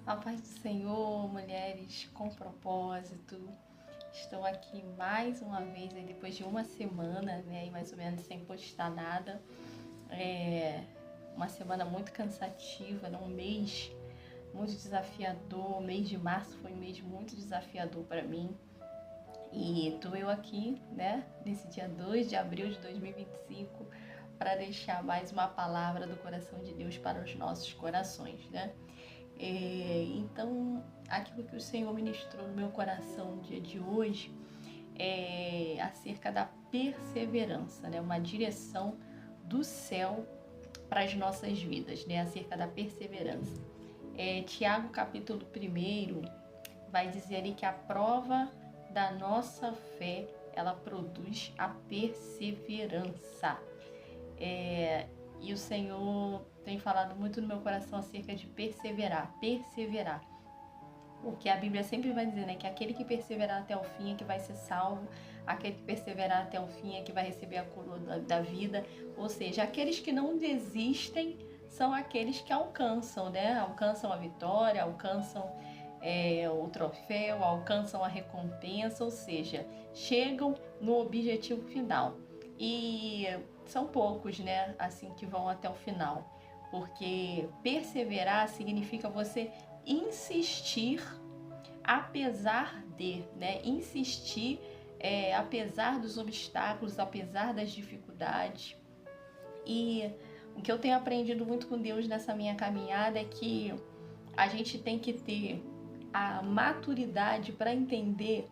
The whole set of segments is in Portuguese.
A paz do Senhor, mulheres com propósito. Estou aqui mais uma vez, aí depois de uma semana, né, mais ou menos sem postar nada. Uma semana muito cansativa, um mês muito desafiador. O mês de março foi um mês muito desafiador para mim. E estou eu aqui, né, nesse dia 2 de abril de 2025, para deixar mais uma palavra do coração de Deus para os nossos corações, né? Então, aquilo que o Senhor ministrou no meu coração no dia de hoje é acerca da perseverança, né? Uma direção do céu para as nossas vidas, né? Acerca da perseverança. Tiago capítulo 1 vai dizer ali que a prova da nossa fé, ela produz a perseverança. E o Senhor tem falado muito no meu coração acerca de perseverar. Porque a Bíblia sempre vai dizer, né, que aquele que perseverar até o fim é que vai ser salvo, aquele que perseverar até o fim é que vai receber a coroa da vida. Ou seja, aqueles que não desistem são aqueles que alcançam, né? Alcançam a vitória, alcançam o troféu, alcançam a recompensa, ou seja, chegam no objetivo final. E são poucos, né, assim, que vão até o final, porque perseverar significa você insistir apesar de, né, insistir apesar dos obstáculos, apesar das dificuldades. E o que eu tenho aprendido muito com Deus nessa minha caminhada é que a gente tem que ter a maturidade para entender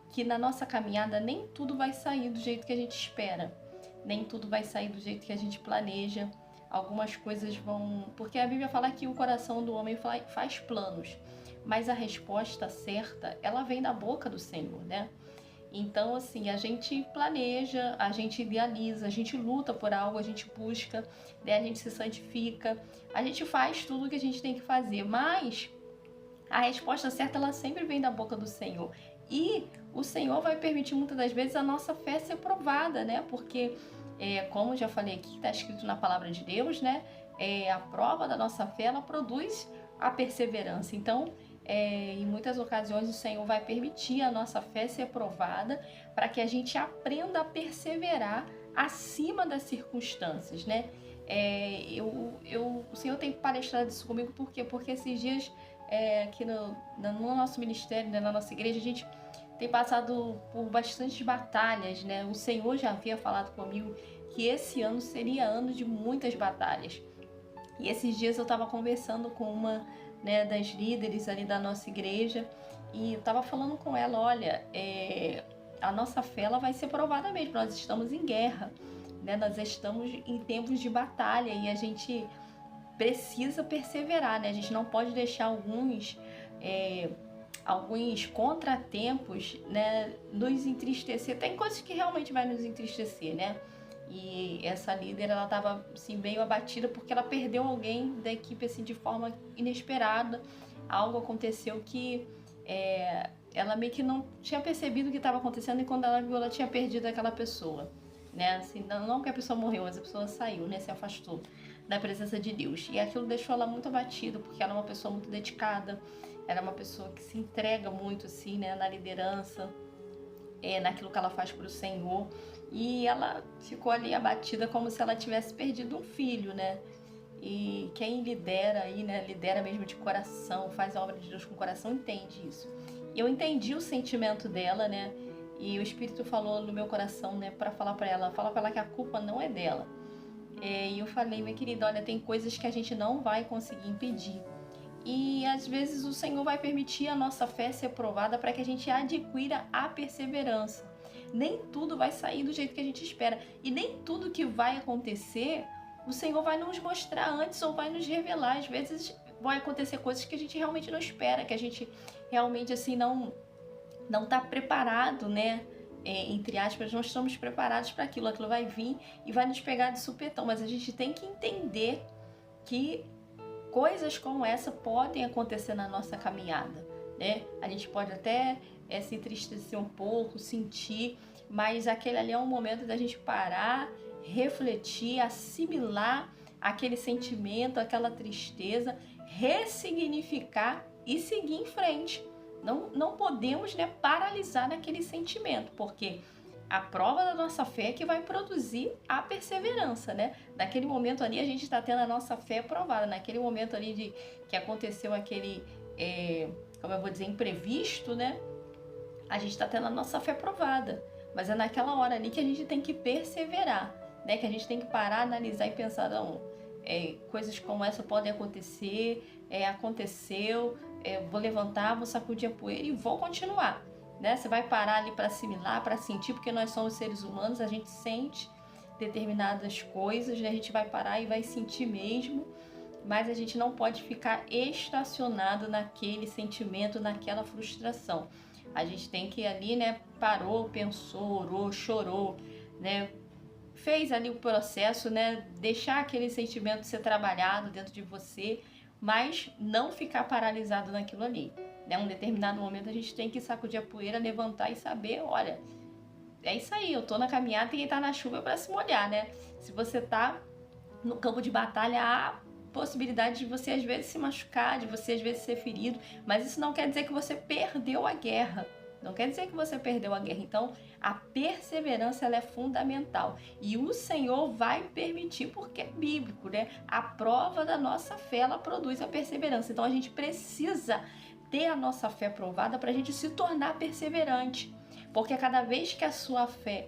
que na nossa caminhada nem tudo vai sair do jeito que a gente espera, nem tudo vai sair do jeito que a gente planeja. Algumas coisas vão... Porque a Bíblia fala que o coração do homem faz planos, mas a resposta certa, ela vem da boca do Senhor, né? Então, assim, a gente planeja, a gente idealiza, a gente luta por algo, a gente busca, né? A gente se santifica, a gente faz tudo o que a gente tem que fazer, mas a resposta certa, ela sempre vem da boca do Senhor. E o Senhor vai permitir muitas das vezes a nossa fé ser provada, né? Porque, como eu já falei aqui, está escrito na palavra de Deus, né? A prova da nossa fé, ela produz a perseverança. Então, em muitas ocasiões, o Senhor vai permitir a nossa fé ser provada para que a gente aprenda a perseverar acima das circunstâncias, né? O Senhor tem palestrado isso comigo, por quê? Porque esses dias, aqui no nosso ministério, né, na nossa igreja, a gente tem passado por bastantes batalhas, né? O Senhor já havia falado comigo que esse ano seria ano de muitas batalhas. E esses dias eu estava conversando com uma, né, das líderes ali da nossa igreja, e eu estava falando com ela, olha, a nossa fé, ela vai ser provada mesmo, nós estamos em guerra, né? Nós estamos em tempos de batalha e a gente precisa perseverar, né? A gente não pode deixar alguns contratempos, né, nos entristecer. Tem coisas que realmente vai nos entristecer, né? E essa líder, ela estava assim, meio abatida porque ela perdeu alguém da equipe assim, de forma inesperada. Algo aconteceu que ela meio que não tinha percebido o que estava acontecendo, e quando ela viu, ela tinha perdido aquela pessoa, né? Assim, não que a pessoa morreu, mas a pessoa saiu, né? Se afastou da presença de Deus. E aquilo deixou ela muito abatida, porque ela é uma pessoa muito dedicada, ela é uma pessoa que se entrega muito, assim, né, na liderança, naquilo que ela faz para o Senhor. E ela ficou ali abatida como se ela tivesse perdido um filho, né? E quem lidera aí, né, lidera mesmo de coração, faz a obra de Deus com o coração, entende isso. E eu entendi o sentimento dela, né? E o Espírito falou no meu coração, né, para falar para ela, que a culpa não é dela. E eu falei, minha querida, olha, tem coisas que a gente não vai conseguir impedir. E às vezes o Senhor vai permitir a nossa fé ser provada para que a gente adquira a perseverança. Nem tudo vai sair do jeito que a gente espera. E nem tudo que vai acontecer, o Senhor vai nos mostrar antes ou vai nos revelar. Às vezes vai acontecer coisas que a gente realmente não espera, que a gente realmente assim não está preparado, né? Entre aspas, não estamos preparados para aquilo. Aquilo vai vir e vai nos pegar de supetão. Mas a gente tem que entender que coisas como essa podem acontecer na nossa caminhada, né? A gente pode até se entristecer um pouco, sentir, mas aquele ali é um momento da gente parar, refletir, assimilar aquele sentimento, aquela tristeza, ressignificar e seguir em frente. Não podemos, né, paralisar naquele sentimento, porque a prova da nossa fé é que vai produzir a perseverança, né? Naquele momento ali a gente está tendo a nossa fé provada, naquele momento ali de que aconteceu aquele, como eu vou dizer, imprevisto, né? A gente está tendo a nossa fé provada, mas é naquela hora ali que a gente tem que perseverar, né? Que a gente tem que parar, analisar e pensar, não, coisas como essa podem acontecer, aconteceu, vou levantar, vou sacudir a poeira e vou continuar, né? Você vai parar ali para assimilar, para sentir, porque nós somos seres humanos, a gente sente determinadas coisas, né? A gente vai parar e vai sentir mesmo, mas a gente não pode ficar estacionado naquele sentimento, naquela frustração. A gente tem que ir ali, né? Parou, pensou, orou, chorou, né? Fez ali o processo, né? Deixar aquele sentimento ser trabalhado dentro de você, mas não ficar paralisado naquilo ali, né? Um determinado momento a gente tem que sacudir a poeira, levantar e saber, olha, é isso aí, eu tô na caminhada e quem tá na chuva é pra se molhar, né? Se você tá no campo de batalha, há possibilidade de você às vezes se machucar, de você às vezes ser ferido, mas isso não quer dizer que você perdeu a guerra. Não quer dizer que você perdeu a guerra. Então, a perseverança ela é fundamental. E o Senhor vai permitir, porque é bíblico, né? A prova da nossa fé, ela produz a perseverança. Então, a gente precisa ter a nossa fé provada para a gente se tornar perseverante. Porque cada vez que a sua fé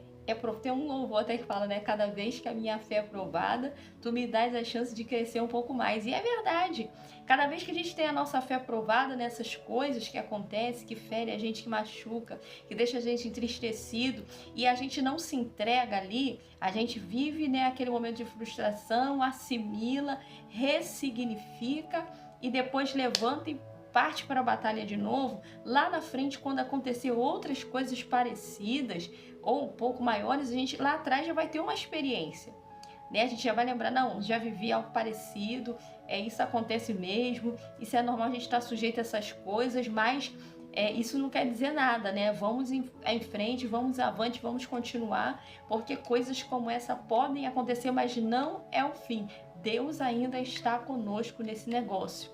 tem um louvor até que fala, né? Cada vez que a minha fé é provada, tu me dás a chance de crescer um pouco mais. E é verdade. Cada vez que a gente tem a nossa fé provada nessas coisas que acontecem, que fere a gente, que machuca, que deixa a gente entristecido, e a gente não se entrega ali, a gente vive, né, aquele momento de frustração, assimila, ressignifica e depois levanta e parte para a batalha de novo. Lá na frente, quando acontecer outras coisas parecidas ou um pouco maiores, a gente lá atrás já vai ter uma experiência, né? A gente já vai lembrar, não, já vivi algo parecido, isso acontece mesmo, isso é normal, a gente está sujeito a essas coisas, mas isso não quer dizer nada, né? Vamos em frente, vamos avante, vamos continuar, porque coisas como essa podem acontecer, mas não é o fim. Deus ainda está conosco nesse negócio.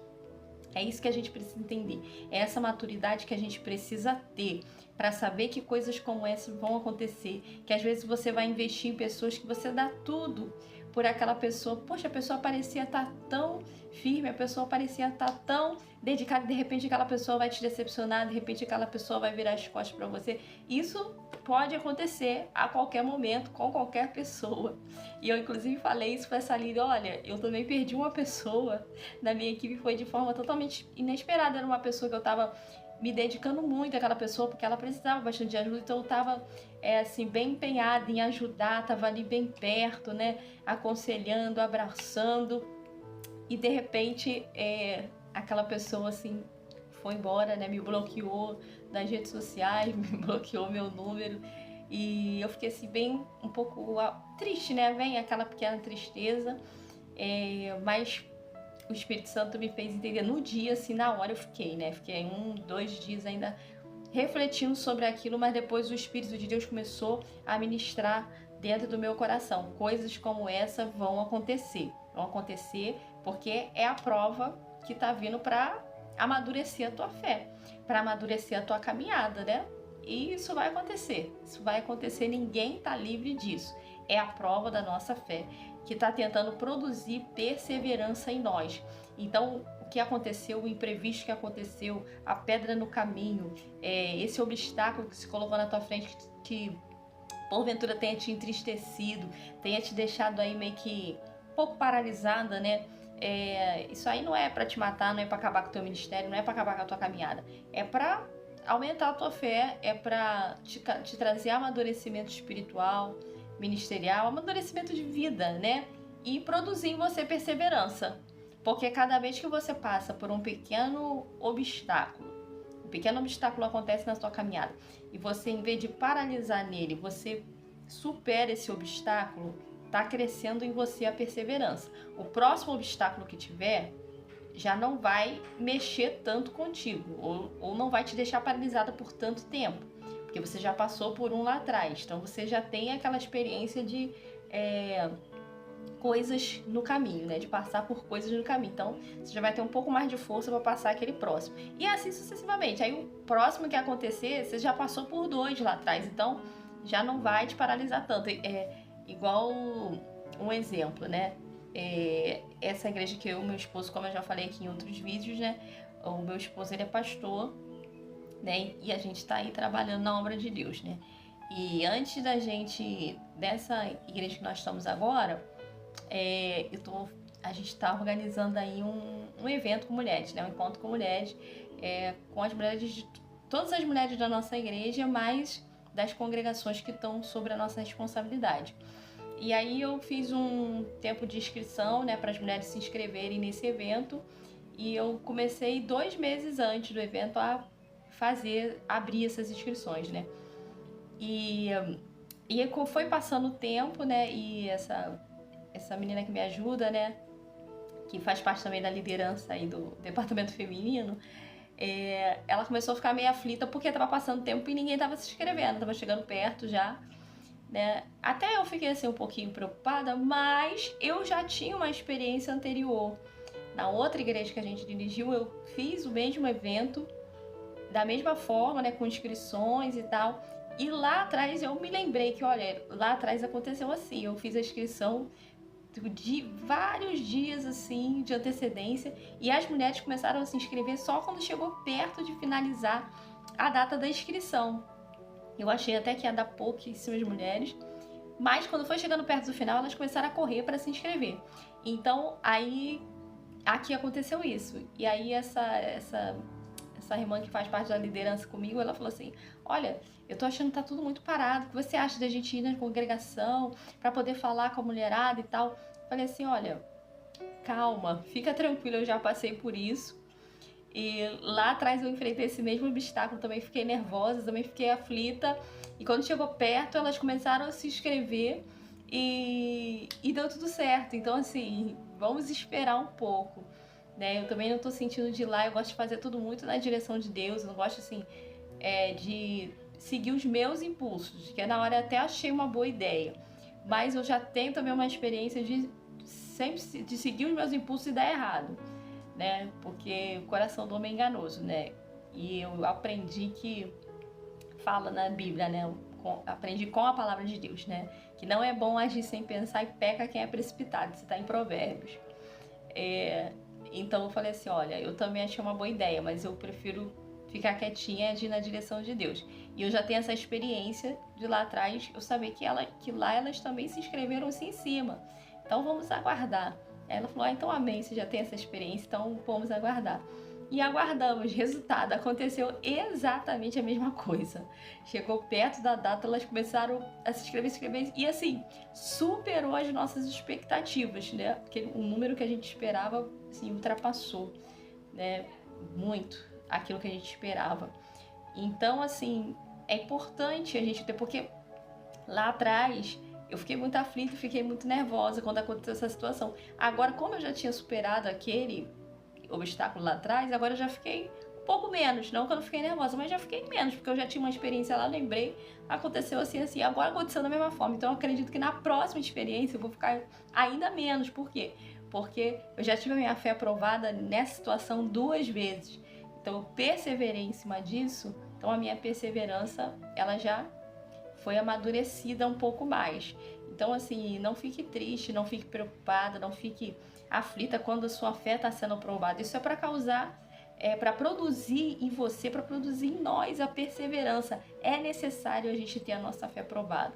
É isso que a gente precisa entender. É essa maturidade que a gente precisa ter para saber que coisas como essa vão acontecer. Que às vezes você vai investir em pessoas que você dá tudo por aquela pessoa. Poxa, a pessoa parecia estar tão firme, a pessoa parecia estar tão dedicada, de repente aquela pessoa vai te decepcionar, de repente aquela pessoa vai virar as costas para você. Isso pode acontecer a qualquer momento, com qualquer pessoa. E eu inclusive falei isso para essa Lídia, olha, eu também perdi uma pessoa da minha equipe, foi de forma totalmente inesperada, era uma pessoa que eu estava me dedicando muito àquela pessoa, porque ela precisava bastante de ajuda, então eu estava assim, bem empenhada em ajudar, estava ali bem perto, né, aconselhando, abraçando, e de repente aquela pessoa assim foi embora, né, me bloqueou das redes sociais, me bloqueou meu número, e eu fiquei assim bem um pouco triste, né, vem aquela pequena tristeza, mas o Espírito Santo me fez entender no dia, assim, na hora eu fiquei, né, fiquei 2 dias ainda refletindo sobre aquilo, mas depois o Espírito de Deus começou a ministrar dentro do meu coração. Coisas como essa vão acontecer porque é a prova que tá vindo para amadurecer a tua fé, para amadurecer a tua caminhada, né? E isso vai acontecer, ninguém tá livre disso. É a prova da nossa fé que tá tentando produzir perseverança em nós. Então, o que aconteceu, o imprevisto que aconteceu, a pedra no caminho, esse obstáculo que se colocou na tua frente que porventura tenha te entristecido, tenha te deixado aí meio que um pouco paralisada, né? Isso aí não é para te matar, não é para acabar com o teu ministério, não é para acabar com a tua caminhada, é para aumentar a tua fé, é para te trazer amadurecimento espiritual, ministerial, amadurecimento de vida, né? E produzir em você perseverança, porque cada vez que você passa por um pequeno obstáculo acontece na sua caminhada, e você, em vez de paralisar nele, você supera esse obstáculo, está crescendo em você a perseverança. O próximo obstáculo que tiver já não vai mexer tanto contigo, ou não vai te deixar paralisada por tanto tempo, porque você já passou por um lá atrás. Então você já tem aquela experiência de coisas no caminho, né? De passar por coisas no caminho. Então, você já vai ter um pouco mais de força para passar aquele próximo. E assim sucessivamente. Aí o próximo que acontecer, você já passou por 2 lá atrás. Então, já não vai te paralisar tanto. É igual um exemplo, né? Essa igreja que eu e meu esposo, como eu já falei aqui em outros vídeos, né? O meu esposo, ele é pastor, né? E a gente tá aí trabalhando na obra de Deus, né? E antes dessa igreja que nós estamos agora, a gente está organizando aí um evento com mulheres, né? Um encontro com mulheres, com as mulheres todas as mulheres da nossa igreja, mais das congregações que estão sobre a nossa responsabilidade. E aí eu fiz um tempo de inscrição, né, para as mulheres se inscreverem nesse evento, e eu comecei 2 meses antes do evento a abrir essas inscrições, né? E foi passando o tempo, né, e essa menina que me ajuda, né, que faz parte também da liderança aí do departamento feminino, ela começou a ficar meio aflita porque estava passando tempo e ninguém estava se inscrevendo, estava chegando perto já, né? Até eu fiquei assim um pouquinho preocupada, mas eu já tinha uma experiência anterior. Na outra igreja que a gente dirigiu, eu fiz o mesmo evento, da mesma forma, né, com inscrições e tal. E lá atrás eu me lembrei que, olha, lá atrás aconteceu assim, eu fiz a inscrição de vários dias assim de antecedência e as mulheres começaram a se inscrever só quando chegou perto de finalizar a data da inscrição. Eu achei até que ia dar pouquíssimas mulheres, mas quando foi chegando perto do final, elas começaram a correr para se inscrever. Então, aí aqui aconteceu isso. E aí essa irmã que faz parte da liderança comigo, ela falou assim: olha, eu tô achando que tá tudo muito parado, o que você acha da gente ir na congregação para poder falar com a mulherada e tal? Falei assim: olha, calma, fica tranquila, eu já passei por isso. E lá atrás eu enfrentei esse mesmo obstáculo, também fiquei nervosa, também fiquei aflita. E quando chegou perto, elas começaram a se inscrever e deu tudo certo. Então, assim, vamos esperar um pouco, né? Eu também não tô sentindo de ir lá, eu gosto de fazer tudo muito na direção de Deus, eu não gosto, assim, de seguir os meus impulsos, que na hora eu até achei uma boa ideia. Mas eu já tenho também uma experiência de sempre de seguir os meus impulsos e dar errado, né? Porque o coração do homem é enganoso, né? E eu aprendi que fala na Bíblia, né? Aprendi com a palavra de Deus, né? Que não é bom agir sem pensar e peca quem é precipitado. Isso está em Provérbios. Então eu falei assim, olha, eu também achei uma boa ideia, mas eu prefiro ficar quietinha e agir na direção de Deus. E eu já tenho essa experiência de lá atrás, eu saber que lá elas também se inscreveram assim em cima. Então vamos aguardar. Ela falou, então amém, você já tem essa experiência, então vamos aguardar. E aguardamos, resultado, aconteceu exatamente a mesma coisa. Chegou perto da data, elas começaram a se inscrever, e assim, superou as nossas expectativas, né? Porque o número que a gente esperava, assim, ultrapassou, né? Muito aquilo que a gente esperava. Então, assim, é importante a gente ter, porque lá atrás eu fiquei muito aflita, fiquei muito nervosa quando aconteceu essa situação. Agora, como eu já tinha superado aquele obstáculo lá atrás, agora eu já fiquei um pouco menos. Não que eu não fiquei nervosa, mas já fiquei menos, porque eu já tinha uma experiência lá, lembrei, aconteceu assim, agora aconteceu da mesma forma. Então eu acredito que na próxima experiência eu vou ficar ainda menos. Por quê? Porque eu já tive a minha fé aprovada nessa situação 2 vezes. Então eu perseverei em cima disso, então a minha perseverança, ela já foi amadurecida um pouco mais. Então, assim, não fique triste, não fique preocupada, não fique aflita quando a sua fé está sendo aprovada. Isso é para causar, para produzir em você, para produzir em nós a perseverança. É necessário a gente ter a nossa fé aprovada.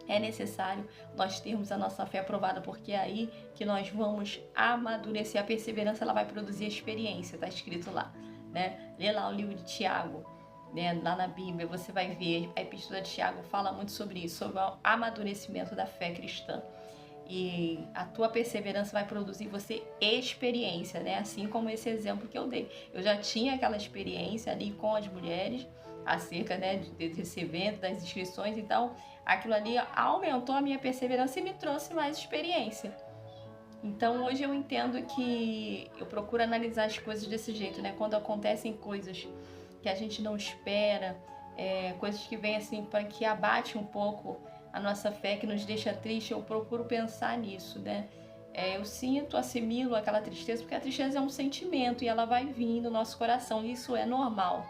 É necessário nós termos a nossa fé aprovada, porque é aí que nós vamos amadurecer. A perseverança, ela vai produzir a experiência, está escrito lá, né? Lê lá o livro de Tiago, né? Lá na Bíblia, você vai ver, a Epístola de Tiago fala muito sobre isso, sobre o amadurecimento da fé cristã. E a tua perseverança vai produzir em você experiência, né? Assim como esse exemplo que eu dei. Eu já tinha aquela experiência ali com as mulheres, acerca, né, desse evento, das inscrições, então aquilo ali aumentou a minha perseverança e me trouxe mais experiência. Então hoje eu entendo que eu procuro analisar as coisas desse jeito, né? Quando acontecem coisas que a gente não espera, coisas que vêm assim para que abate um pouco a nossa fé que nos deixa triste, eu procuro pensar nisso, né? Eu sinto, assimilo aquela tristeza, porque a tristeza é um sentimento e ela vai vir no nosso coração, e isso é normal.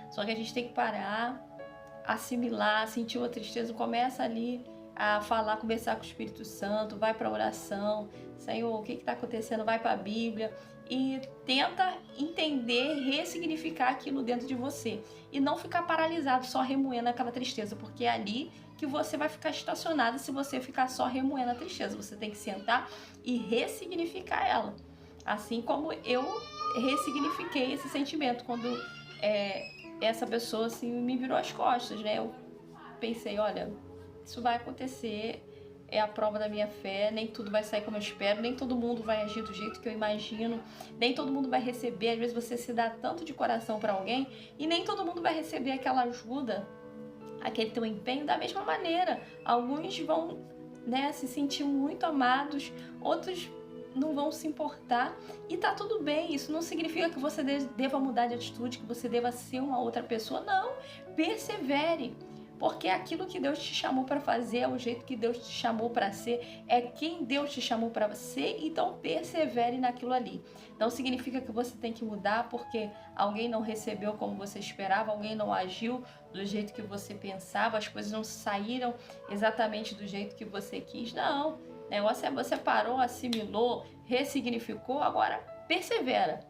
Só que a gente tem que parar, assimilar, sentir uma tristeza, começa ali a falar, conversar com o Espírito Santo, vai para a oração, Senhor, o que está acontecendo? Vai para a Bíblia e tenta entender, ressignificar aquilo dentro de você e não ficar paralisado, só remoendo aquela tristeza, porque é ali que você vai ficar estacionado se você ficar só remoendo a tristeza. Você tem que sentar e ressignificar ela, assim como eu ressignifiquei esse sentimento quando essa pessoa assim me virou as costas, né? Eu pensei, olha, isso vai acontecer, é a prova da minha fé, nem tudo vai sair como eu espero, nem todo mundo vai agir do jeito que eu imagino, nem todo mundo vai receber. Às vezes você se dá tanto de coração para alguém e nem todo mundo vai receber aquela ajuda, aquele teu empenho da mesma maneira. Alguns vão, né, se sentir muito amados, outros não vão se importar e tá tudo bem. Isso não significa que você deva mudar de atitude, que você deva ser uma outra pessoa. Não, persevere. Porque aquilo que Deus te chamou para fazer, é o jeito que Deus te chamou para ser, é quem Deus te chamou para ser, então persevere naquilo ali. Não significa que você tem que mudar porque alguém não recebeu como você esperava, alguém não agiu do jeito que você pensava, as coisas não saíram exatamente do jeito que você quis. Não, o negócio é você parou, assimilou, ressignificou, agora persevera.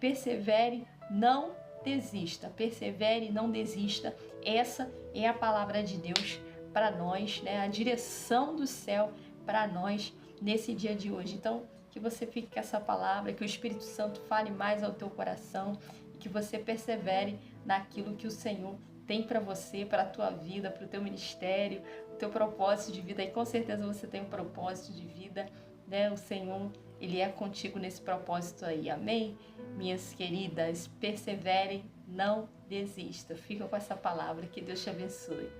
Persevere, não desista, persevere, não desista. Essa é a palavra de Deus para nós, né? A direção do céu para nós nesse dia de hoje. Então, que você fique com essa palavra, que o Espírito Santo fale mais ao teu coração e que você persevere naquilo que o Senhor tem para você, para a tua vida, para o teu ministério, o teu propósito de vida. E com certeza você tem um propósito de vida, né? O Senhor, Ele é contigo nesse propósito aí. Amém? Minhas queridas, perseverem, não desista. Fica com essa palavra. Que Deus te abençoe.